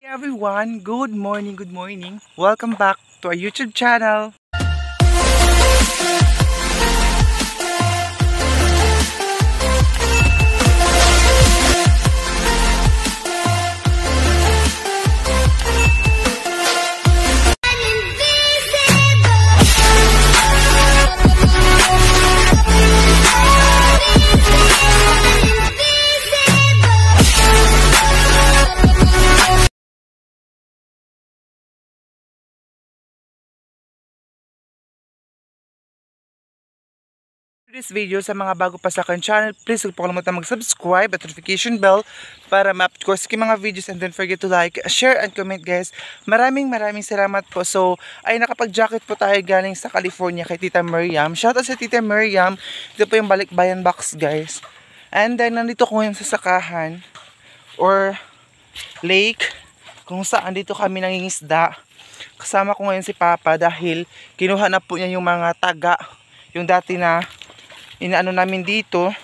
Everyone, good morning, good morning. Welcome back to our YouTube channel. This video sa mga bago pa sa akin channel, please huwag po kalimutan mag-subscribe at notification bell para ma-update ko sa mga videos, and don't forget to like, share, and comment guys. Maraming salamat po. So, ay nakapag-jacket po tayo galing sa California kay Tita Miriam. Shoutout sa Tita Miriam. Ito po yung Balikbayan box guys. And then, nandito ko ngayon sa sakahan or lake kung saan dito kami nangingisda. Kasama ko ngayon si Papa dahil kinuha na po niya yung mga taga, yung dati na inaano namin dito,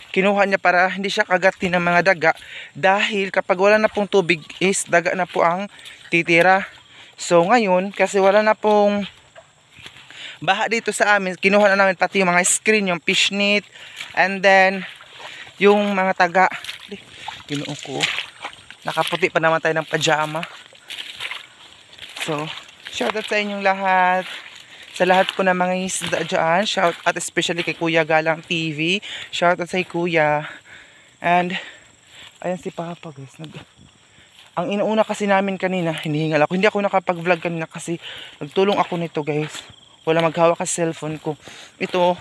kinuha niya para hindi siya kagatin ng mga daga, dahil kapag wala na pong tubig is daga na po ang titira. So ngayon, kasi wala na pong baha dito sa amin, kinuha na namin pati yung mga screen, yung fish net, and then yung mga taga. Ginoo ko, nakaputi pa naman tayo ng pajama. So shoutout sa inyong lahat, sa lahat po ng mga isda dyan. Shout out especially kay Kuya Galang TV. Shout out sa Kuya. And ayan si Papa guys. Ang inuuna kasi namin kanina, hinihingal ako. Hindi ako nakapag-vlog kanina kasi nagtulong ako nito guys. Wala maghawak sa cellphone ko. Ito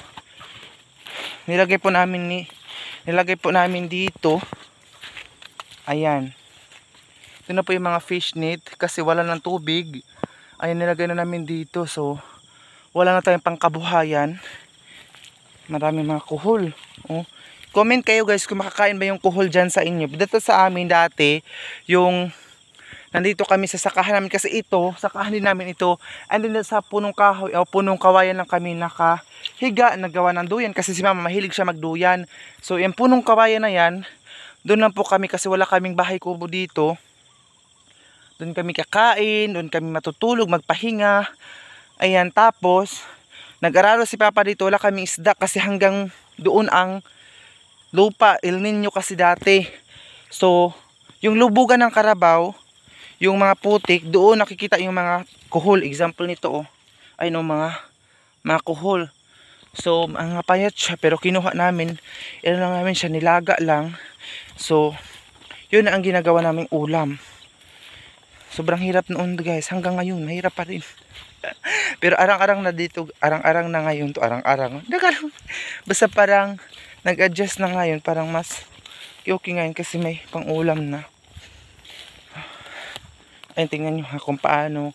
nilagay po namin dito. Ayan. Ito na po yung mga fish net kasi wala ng tubig. Ayan, nilagay na namin dito. So wala na tayong pangkabuhayan. Maraming mga kuhol. Oh. Comment kayo guys kung makakain ba yung kuhol dyan sa inyo. Dito sa amin dati, yung nandito kami sa sakahan namin, kasi ito, sakahan din namin ito. And then sa punong kahoy o punong kawayan lang kami nakahiga, nagawa ng duyan. Kasi si Mama mahilig siya magduyan. So yung punong kawayan na yan, doon lang po kami kasi wala kaming bahay kubo dito. Doon kami kakain, doon kami matutulog, magpahinga. Ayan, tapos nag-araro si Papa dito, wala kaming isda kasi hanggang doon ang lupa, El Nino kasi dati. So yung lubugan ng Carabao, yung mga putik, doon nakikita yung mga kuhol. Example nito oh, ay no, mga kuhol. So mga payat siya, pero kinuha namin, lang namin siya, nilaga lang. So yun na ang ginagawa naming ulam. Sobrang hirap noon guys, hanggang ngayon mahirap pa rin. Pero arang-arang na dito, arang-arang na ngayon to, arang-arang. Basta parang nag-adjust na ngayon, parang mas okay ngayon kasi may pang-ulam na. Ayun, tingnan nyo ha kung paano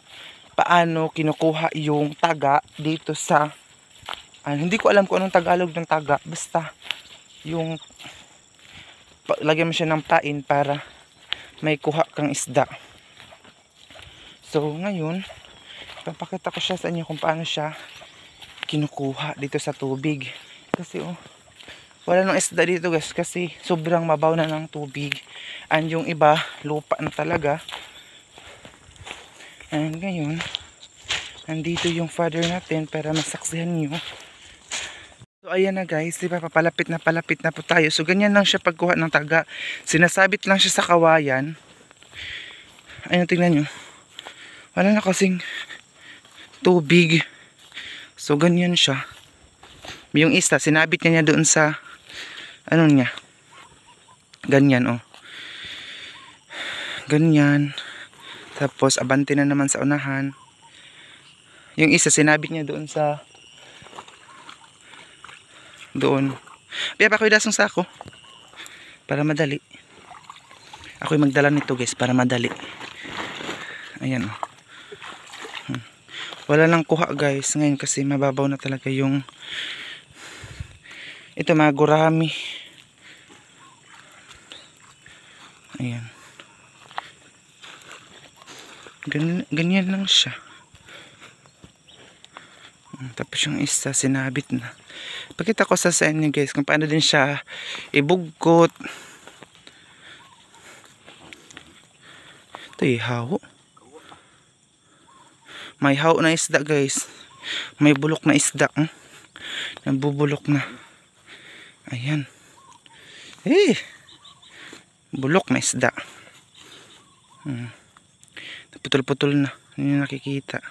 kinukuha yung taga dito sa hindi ko alam kung anong Tagalog ng taga, basta yung lagyan mo siya ng pain para may kuha kang isda. So ngayon papakita ko siya sa inyo kung paano siya kinukuha dito sa tubig. Kasi oh, wala nang isda dito guys kasi sobrang mabaw na ng tubig. And yung iba, lupa na talaga. And ngayon, nandito yung father natin para masaksihan nyo. So ayan na guys, diba, palapit na po tayo. So ganyan lang siya pagkuha ng taga. Sinasabit lang siya sa kawayan. Ayun, tingnan nyo. Wala na kasing tubig. So ganyan siya. Yung isa sinabit niya doon sa ano niya, ganyan oh, ganyan. Tapos abante na naman sa unahan. Yung isa sinabit niya doon sa doon. Kaya pa ko idasong sako para madali. Ako yung magdala nito guys para madali. Ayan oh. Wala nang kuha guys ngayon kasi mababaw na talaga yung ito, mga gurami. Ayan. Ganyan lang siya. Tapos yung isa sinabit na. Pakita ko sa inyo guys kung paano din siya ibugkot. Ito haw. May haw na isda guys. May bulok na isda. Nabubulok na. Ayan. Bulok na isda. Putol-putol na. Hindi nakikita.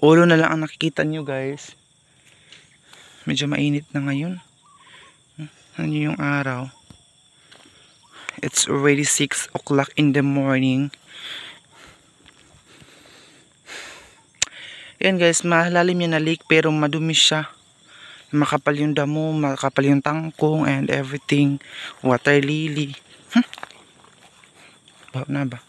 Ulo na lang ang nakikita nyo guys. Medyo mainit na ngayon. Ano yung araw? It's already 6 o'clock in the morning. Yan guys, malalim yan na lake pero madumi siya. Makapal yung damo, makapal yung tangkong and everything. Water lily. Bawa na ba?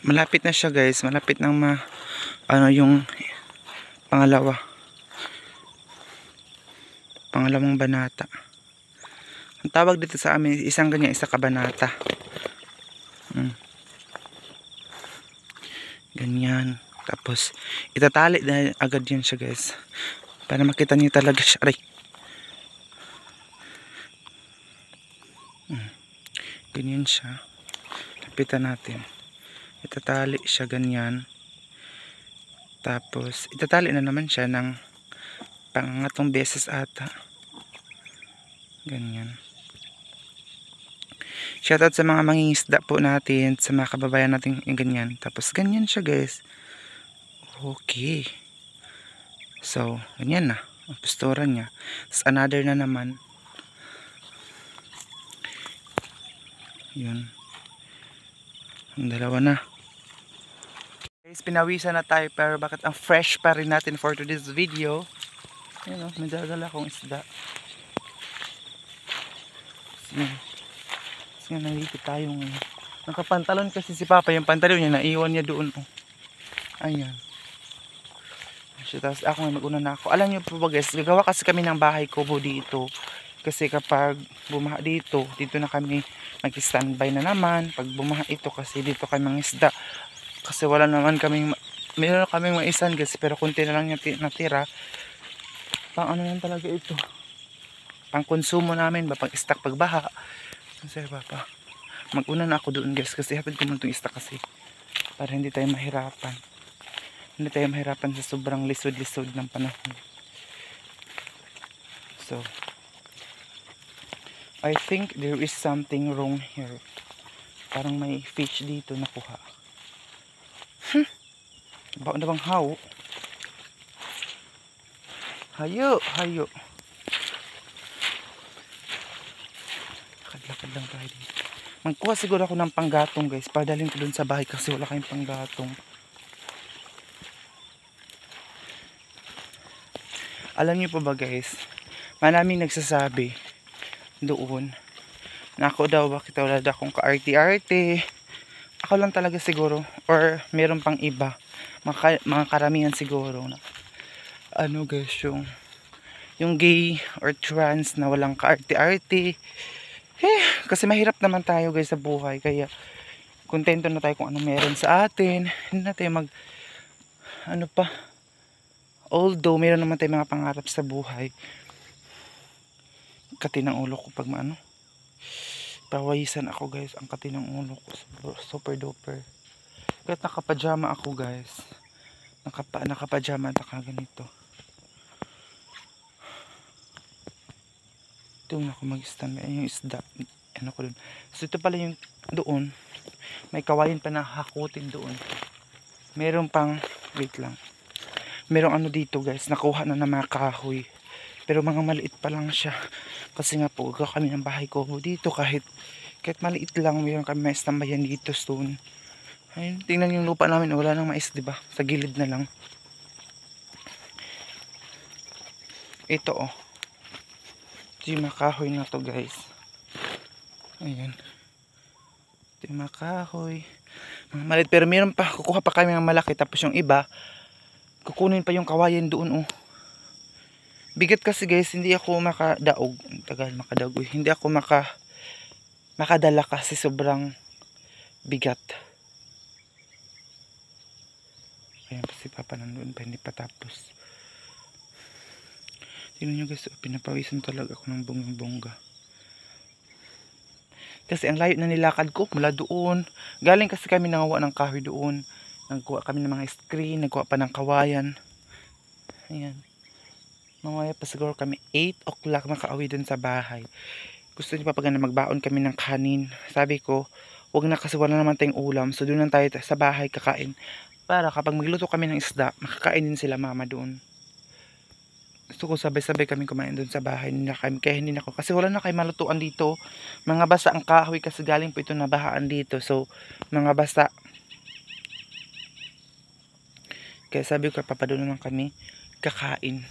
Malapit na siya guys, malapit nang yung pangalawang banata. Ang tawag dito sa amin, isang ganyan, isa kabanata. Ganyan. Tapos itatali na agad yan siya guys. Para makita niyo talaga siya. Aray. Ganyan siya. Lapitan natin. Itatali siya ganyan. Tapos itatali na naman siya ng pangatong beses ata. Ganyan. Shoutout sa mga mangingisda po natin, sa mga kababayan natin yung ganyan. Tapos ganyan siya guys. Okay. So, ganyan na. Ang postura niya. Tapos another na naman. Yun. Ang dalawa na. Guys, pinawisan na tayo pero bakit ang fresh pa rin natin for today's video. Ayan o, may dala akong isda. Kasi nalito tayo ngayon. Nakapantalon kasi si Papa, yung pantalon niya naiwan niya doon. Ayan. Tapos ako mag-una na ako. Alam niyo po ba guys, gagawa kasi kami ng bahay kubo dito. Kasi kapag bumaha dito na kami mag-standby na naman. Pag bumaha ito kasi dito kami mangisda. Kasi wala naman kaming, meron kaming maisan guys, pero konti na lang natira. Pang ano lang talaga ito. Pang konsumo namin, pang stock pagbaha. Kasi Papa, mag-una na ako doon guys, kasi hatid ko muna itong stock kasi. Para hindi tayo mahirapan. Hindi tayo mahirapan sa sobrang lisod-lisod ng panahon. So, I think there is something wrong here. Parang may fish dito nakuha. Baon na bang haw? Hayo, hayo. Lakad-lakad lang tayo dito. Magkuha siguro ako ng panggatong guys. Padalhin ko dun sa bahay kasi wala kayong panggatong. Alam niyo po ba guys, maraming nagsasabi doon na ako daw bakit wala daw akong ka-arte-arte. Ako lang talaga siguro or meron pang iba, mga karamihan siguro na ano guys, yung gay or trans na walang ka-arte-arte. Kasi mahirap naman tayo guys sa buhay, kaya kontento na tayo kung ano meron sa atin. Hindi na tayo ano pa, although meron naman tayo mga pangarap sa buhay. Kati ng ulo ko pag pawayisan ako guys, ang kati ng ulo ko super duper. Kahit nakapajama ako guys, nakapajama at ganito. Doon ako mag-stand, may yung isda, ano ko doon. So ito pala yung doon, may kawayan pa na hakutin doon. Meron pang, wait lang, merong ano dito guys, nakuha na mga kahoy. Pero mga maliit pa lang siya. Kasi nga po, kami ng bahay ko dito, kahit maliit lang, meron kami mais tambayan dito, stone. Ayun, tingnan yung lupa namin, wala nang mais, diba? Sa gilid na lang. Ito oh. Ito yung makahoy na to guys. Ayan. Ito yung makahoy. Mga maliit, pero meron pa, kukuha pa kami ng malaki. Tapos yung iba, kukunin pa yung kawayan doon oh. Bigat kasi guys, hindi ako makadaog. Tagal makadaog. Hindi ako makadala kasi sobrang bigat. Ayan pa si Papa nandun pa, hindi pa tapos. Tingnan nyo guys, pinapawisan talaga ako ng bonggang-bongga. Kasi ang layo na nilakad ko mula doon. Galing kasi kami nangawa ng kahoy doon. Nagkuha kami ng mga screen, nagkuha pa ng kawayan. Ayan. Mamaya pa siguro kami 8 o'clock makauwi dun sa bahay. Gusto niya pa na magbaon kami ng kanin. Sabi ko, wag na kasi wala naman tayong ulam. So doon lang tayo sa bahay kakain. Para kapag magluto kami ng isda, makakain din sila mama doon. Gusto ko sabay-sabay kami kumain doon sa bahay nila kami. Kaya hindi na ako. Kasi wala na kayo malutuan dito. Mga basa ang kahoy kasi galing po ito nabahaan dito. So, mga basa. Kaya sabi ko, papadoon naman kami kakain.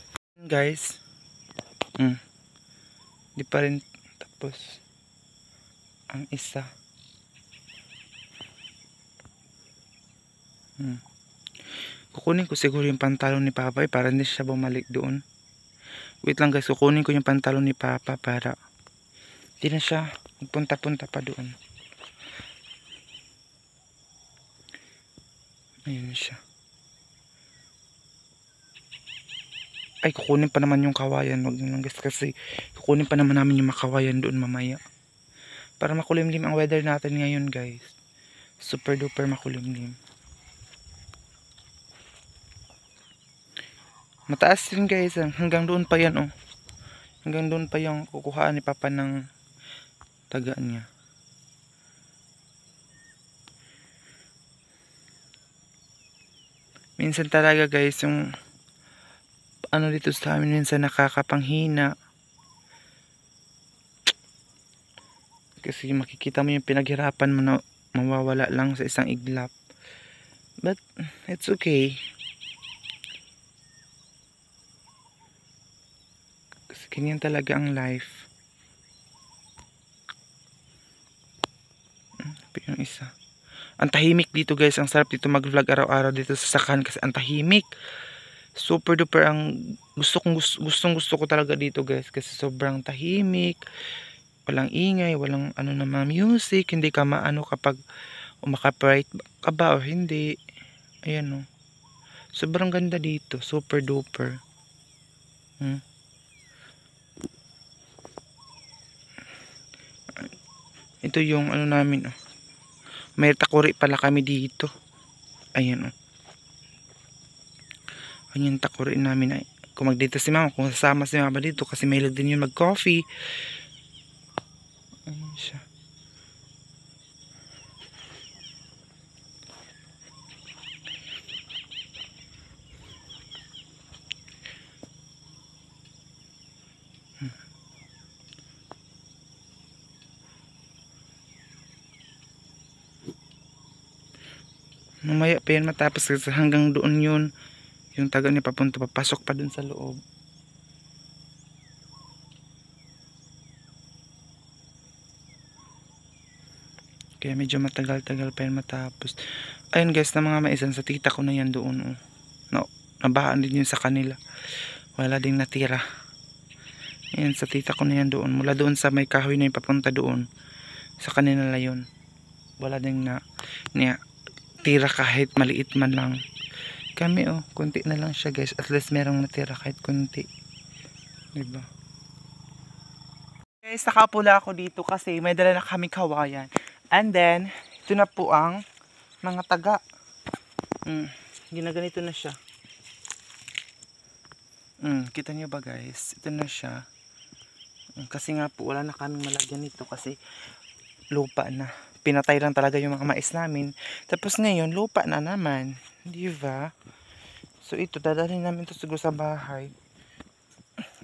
Guys. Di pa rin tapos. Ang isa. Kukunin ko siguro yung pantalon ni Papa para hindi siya bumalik doon. Wait lang guys, kukunin ko yung pantalon ni Papa para hindi na siya magpunta-punta pa doon. Ayun siya. Ay, kukunin pa naman yung kawayan. Wag lang guys kasi kukunin pa naman namin yung makawayan doon mamaya. Para makulimlim ang weather natin ngayon guys. Super duper makulimlim. Mataas din guys. Hanggang doon pa yan oh. Hanggang doon pa yung kukuhaan ni Papa ng taga niya. Minsan talaga guys yung ano dito sa amin minsan nakakapanghina. Kasi makikita mo yung pinaghirapan mo na mawawala lang sa isang iglap. But it's okay. Kasi ganyan talaga ang life. Yung isa. Ang tahimik dito guys. Ang sarap dito mag-vlog araw-araw dito sa Sakan kasi ang tahimik. Super duper ang gustong gusto ko talaga dito guys kasi sobrang tahimik. Walang ingay, walang ano na mga music, hindi ka maano kapag maka-bright ka ba o hindi. Ayan oh. Sobrang ganda dito, super duper. Ito yung ano namin oh. May takuri pala kami dito. Ayan oh. Ayan yung takuri namin ay. Kung magdito si mama, kung sasama si mama dito kasi may din yun mag-coffee. Ayan siya. Mamaya pa yan matapos kasi hanggang doon yun. Yung taga niya papunta, papasok pa dun sa loob. Kaya medyo matagal-tagal pa yan matapos. Ayun guys, na mga maisan sa tita ko na yan doon. Oh. No, nabahaan din yun sa kanila. Wala ding natira. Ayan, sa tita ko na yan doon. Mula doon sa may kahoy na yung papunta doon. Sa kanila na yun. Wala ding na tira kahit maliit man lang. Kami oh, kunti na lang siya guys. At least merong natira kahit kunti. Diba? Guys, nakapula ako dito kasi may dala na kami kawayan. And then, ito na po ang mga taga. Ginaganito na siya. Kita nyo ba guys? Ito na siya. Kasi nga po wala na kami malagyan nito kasi lupa na. Pinatay lang talaga yung mga mais namin. Tapos ngayon, lupa na naman. Diba? So ito, dadalhin namin ito siguro sa bahay.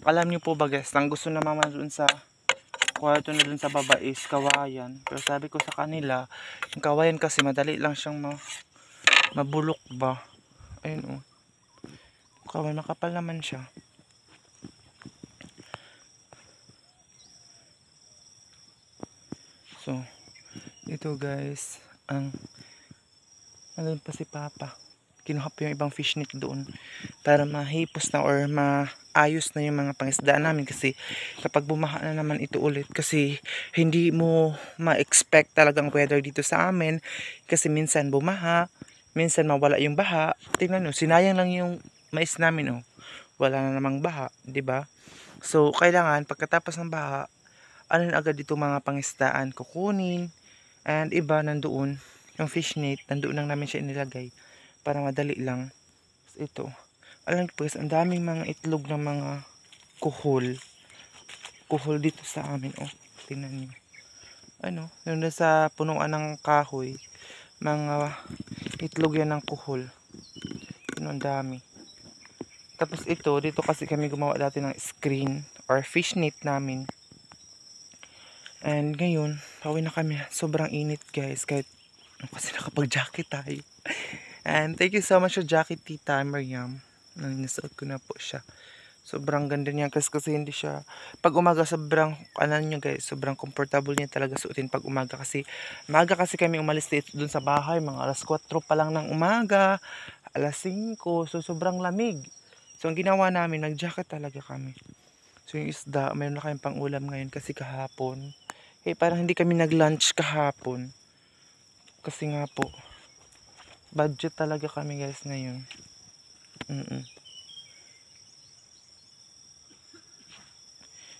Alam nyo po ba guys, ang gusto na mama dun sa kwarto na dun sa baba is kawayan. Pero sabi ko sa kanila, yung kawayan kasi madali lang siyang mabulok ba. Ayun oh. Kawayan, makapal naman siya. So, ito guys, ang nandun pa si Papa. kinuha pa yung ibang fish net doon para mahipos na or maayos na yung mga pangisdaan namin, kasi kapag bumaha na naman ito ulit, kasi hindi mo ma-expect talagang weather dito sa amin, kasi minsan bumaha, minsan mawala yung baha. Tingnan nyo, sinayang lang yung mais namin, oh, wala na namang baha, 'di ba? So kailangan pagkatapos ng baha, ano na agad dito mga pangisdaan kukunin, and iba nandoon yung fish net, nandoon lang namin siya inilagay para madali lang. Ito, alam ko guys, ang daming mga itlog ng mga kuhol. Kuhol dito sa amin, oh. Tingnan niyo. Ano, yun na sa punuan ng kahoy. Mga itlog yan ng kuhol. Ano, ang dami. Tapos ito, dito kasi kami gumawa dati ng screen or fish net namin. And ngayon, pauwi na kami. Sobrang init guys, kahit kasi nakapag-jacket tayo. And thank you so much sa jacket, Tita Mariam. Nasuot ko na po siya. Sobrang ganda niya kasi hindi siya, pag umaga sobrang, ano niya guys, sobrang comfortable niya talaga suotin pag umaga, kasi maaga kasi kami umalis dito dun sa bahay, mga alas 4 pa lang ng umaga, alas 5, so sobrang lamig. So ang ginawa namin, nag-jacket talaga kami. So yung isda, mayroon na kayong pang ulam ngayon kasi kahapon, parang hindi kami nag-lunch kahapon. Kasi nga po, budget talaga kami guys ngayon.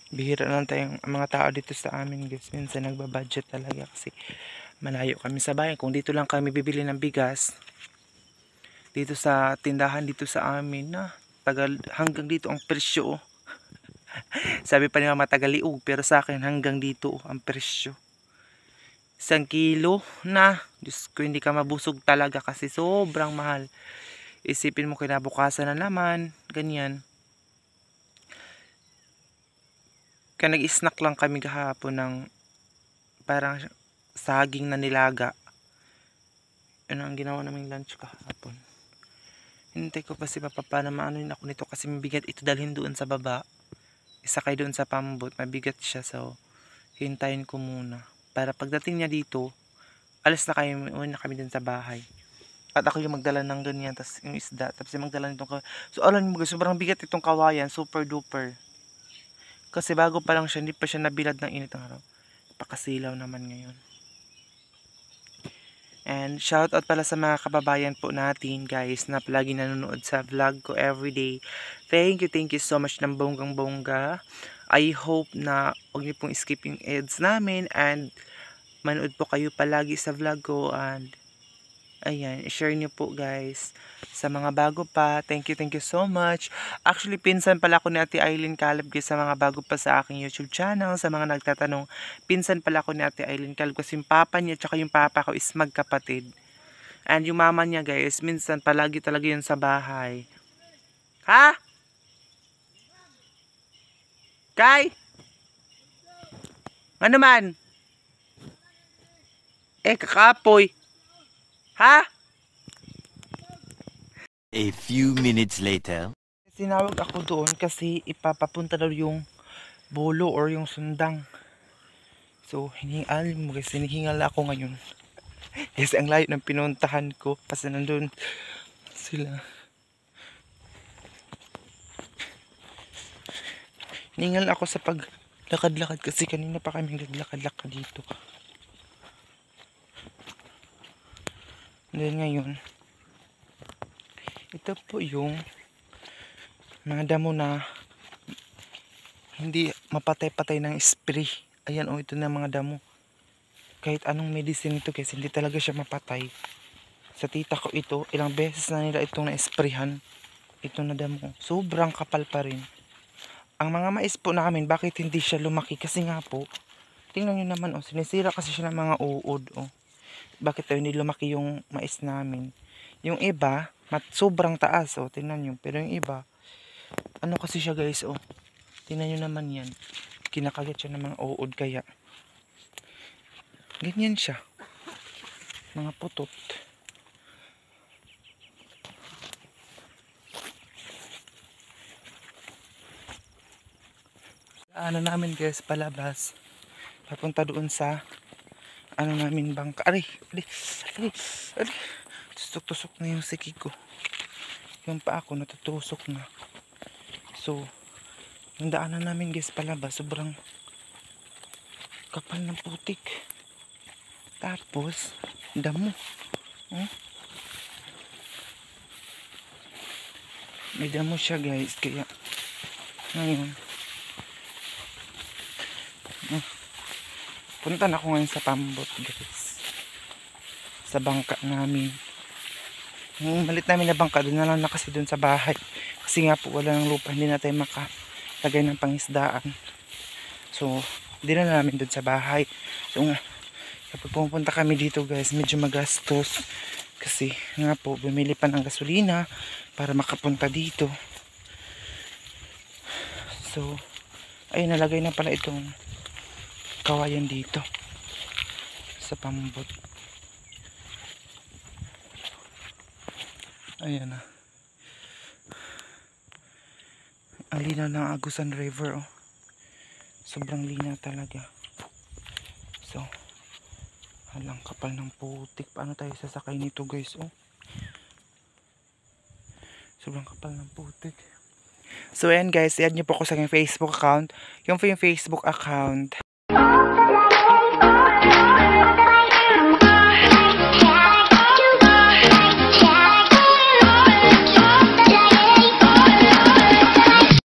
Bihira lang tayong mga tao dito sa amin guys. Minsan nagbabudget talaga kasi malayo kami sa bayan. Kung dito lang kami bibili ng bigas, dito sa tindahan dito sa amin, na tagal, hanggang dito ang presyo. Sabi pa ni mama tagaliog, pero sa akin hanggang dito ang presyo. 1 kilo na, Diyos ko, hindi ka mabusog talaga kasi sobrang mahal. Isipin mo kinabukasan na naman, ganyan. Kaya nag-snack lang kami kahapon ng parang saging na nilaga. Ano ang ginawa naming lunch kahapon. Hintay ko pa si Papa na maanoin ako nito kasi mabigat ito dalhin doon sa baba. Isakay doon sa pambot, mabigat siya, so hintayin ko muna. Para pagdating niya dito, alas na kami, uwi na kami din sa bahay. At ako yung magdala ng ganyan, tapos yung isda, tapos yung magdala nitong so alam mo guys, sobrang bigat itong kawayan, super duper. Kasi bago pa lang siya, hindi pa siya nabilad ng init ng araw. Pakasilaw naman ngayon. And shout out pala sa mga kababayan po natin guys na palagi nanonood sa vlog ko everyday. Thank you so much ng bonggang bongga. I hope na huwag niyo pong skip yung ads namin and manood po kayo palagi sa vlog ko, and ayan, share niyo po guys. Sa mga bago pa, thank you so much. Actually, pinsan pala ako ni Ate Aileen Caleb guys, sa mga bago pa sa aking YouTube channel. Sa mga nagtatanong, pinsan pala ako ni Ate Aileen Caleb kasi yung papa niya tsaka yung papa ko is magkapatid. And yung mama niya guys, minsan palagi talaga yun sa bahay. Ha? Kay? Ano man? Kakapoy. Ha? A few minutes later. Sinawag ako doon kasi ipapapunta daw yung bolo or yung sundang. So, hinihingal mo guys, hinihingal ako ngayon. Kasi ang layo ng pinuntahan ko kasi nandun sila. Hinihingal ako sa paglakad-lakad kasi kanina pa kami naglakad-lakad dito. Then ngayon, ito po yung mga damo na hindi mapatay-patay ng spray. Ayan, ito na mga damo. Kahit anong medicine ito guys, hindi talaga siya mapatay. Sa tita ko ito, ilang beses na nila itong na-sprayhan. Ito na damo. Sobrang kapal pa rin. Ang mga mais po namin, bakit hindi siya lumaki? Kasi nga po, tingnan nyo naman, sinisira kasi siya ng mga uod. Bakit tayo hindi lumaki yung mais namin? Yung iba, sobrang taas, tingnan nyo. Pero yung iba, ano kasi siya guys, tingnan nyo naman yan. Kinakagat siya ng mga uod, kaya ganyan siya. Mga putot. Ano namin guys, palabas. Papunta doon sa ano namin bangka. Ari. tusok-tusok na yung siki ko. Yung paa ko natutusok na. So, yung daanan namin guys palabas, sobrang kapal ng putik. Tapos, damo. May damo siya guys, kaya ngayon punta na ako ngayon sa Pambot guys, sa bangka namin. Yung malit namin na bangka, doon na lang na kasi doon sa bahay, kasi nga po wala ng lupa, hindi na tayo makalagay ng pangisdaan. So hindi na namin doon sa bahay. So kapag pumunta kami dito guys, medyo magastos, kasi nga po bumili pa ng gasolina para makapunta dito. So ayun, nalagay na pala itong kawayan dito sa Pambot. Ayan na. Ang linaw ng Agusan River, oh. Sobrang linaw talaga. So, halang kapal ng putik. Paano tayo sasakay nito guys, oh? Sobrang kapal ng putik. So ayan guys, add nyo po ako sa aking Facebook account. Yung Facebook account